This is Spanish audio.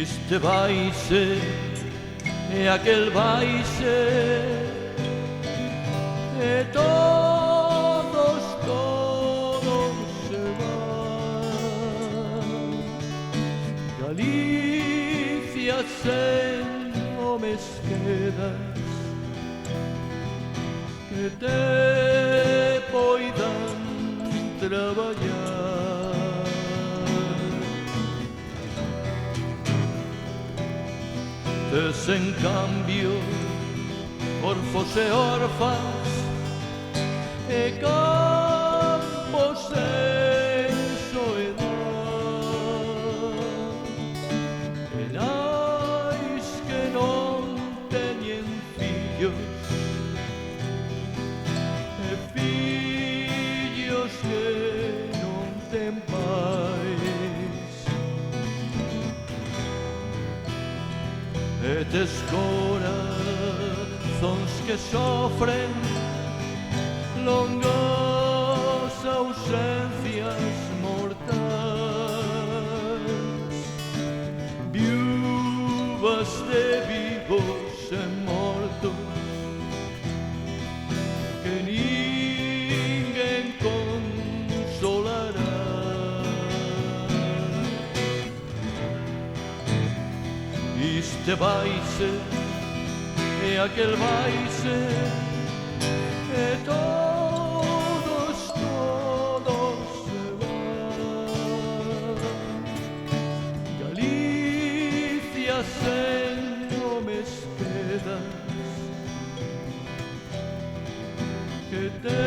este baile, aquel baile, todos se van. Galicia, se no me quedas, que te poidan traballar. Tes en cambio orfos e orfas e campos en soedad, e nais que non teñen fillos, e fillos que non ten pais, e tes corazóns que sofren longas ausencias mortais, viúvas de vivos e mortos, que ninguén consolará. Este baile e aquel baile, e todos se van. Galicia, se no me quedas, que te